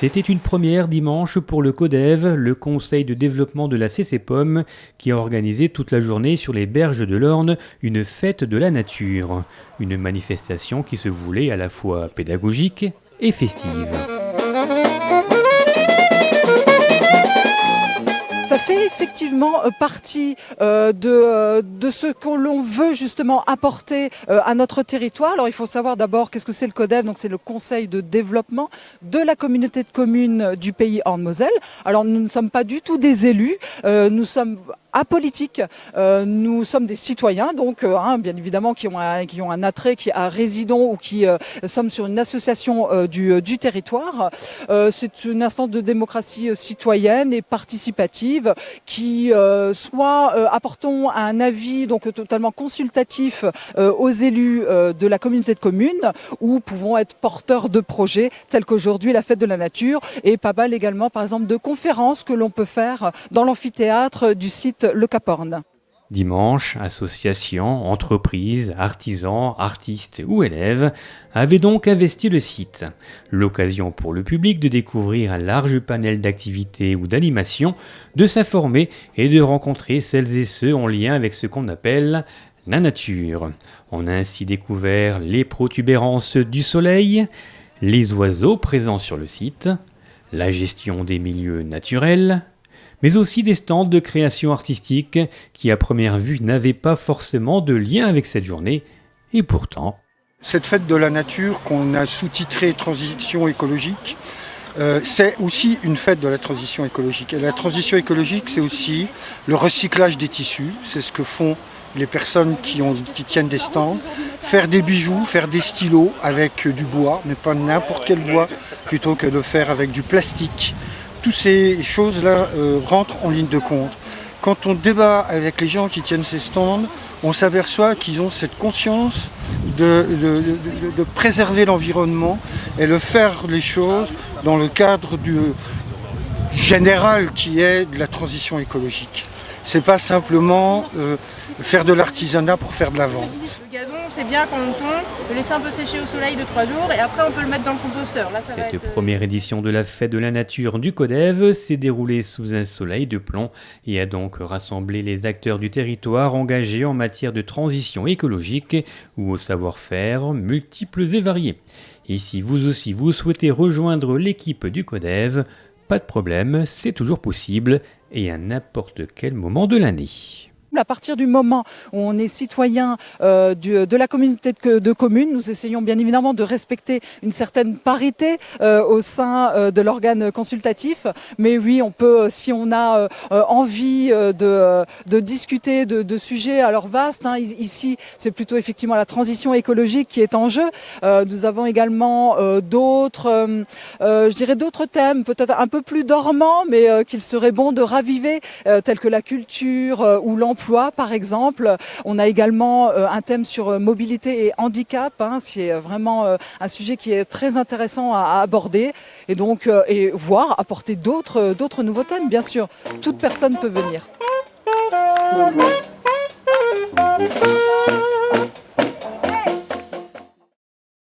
C'était une première dimanche pour le CODEV, le Conseil de développement de la CCPOM, qui a organisé toute la journée sur les berges de l'Orne une fête de la nature. Une manifestation qui se voulait à la fois pédagogique et festive. Ça fait effectivement partie de ce que l'on veut justement apporter à notre territoire. Alors il faut savoir d'abord qu'est-ce que c'est le CODEV, donc c'est le Conseil de développement de la communauté de communes du pays Orne-Moselle. Alors nous ne sommes pas du tout des élus, nous sommes apolitiques, nous sommes des citoyens, donc bien évidemment qui ont un attrait, qui résidons ou qui sommes sur une association du territoire. C'est une instance de démocratie citoyenne et participative qui soit apportons un avis donc totalement consultatif aux élus de la communauté de communes, ou pouvons être porteurs de projets tels qu'aujourd'hui la fête de la nature, et pas mal également par exemple de conférences que l'on peut faire dans l'amphithéâtre du site Le Cap-Orne. Dimanche, associations, entreprises, artisans, artistes ou élèves avaient donc investi le site. L'occasion pour le public de découvrir un large panel d'activités ou d'animations, de s'informer et de rencontrer celles et ceux en lien avec ce qu'on appelle la nature. On a ainsi découvert les protubérances du soleil, les oiseaux présents sur le site, la gestion des milieux naturels, mais aussi des stands de création artistique qui à première vue n'avaient pas forcément de lien avec cette journée, et pourtant... Cette fête de la nature qu'on a sous-titrée Transition écologique, c'est aussi une fête de la transition écologique. Et la transition écologique, c'est aussi le recyclage des tissus, c'est ce que font les personnes qui tiennent des stands, faire des bijoux, faire des stylos avec du bois, mais pas n'importe quel bois, plutôt que de faire avec du plastique. Toutes ces choses-là rentrent en ligne de compte. Quand on débat avec les gens qui tiennent ces stands, on s'aperçoit qu'ils ont cette conscience de préserver l'environnement et de faire les choses dans le cadre du général qui est de la transition écologique. C'est pas simplement faire de l'artisanat pour faire de la vente. Le gazon, c'est bien quand on tombe, le laisser un peu sécher au soleil de 3 jours et après on peut le mettre dans le composteur. Là, Cette première édition de la fête de la nature du CODEV s'est déroulée sous un soleil de plomb et a donc rassemblé les acteurs du territoire engagés en matière de transition écologique ou au savoir-faire multiples et variés. Et si vous aussi vous souhaitez rejoindre l'équipe du CODEV, pas de problème, c'est toujours possible et à n'importe quel moment de l'année. À partir du moment où on est citoyen de la communauté de communes, nous essayons bien évidemment de respecter une certaine parité au sein de l'organe consultatif. Mais oui, on peut, si on a envie de discuter de sujets alors vastes, ici c'est plutôt effectivement la transition écologique qui est en jeu. Nous avons également d'autres thèmes, peut-être un peu plus dormants, mais qu'il serait bon de raviver, tels que la culture ou l'emploi. Par exemple, on a également un thème sur mobilité et handicap. C'est vraiment un sujet qui est très intéressant à aborder et donc voire apporter d'autres nouveaux thèmes. Bien sûr, toute personne peut venir.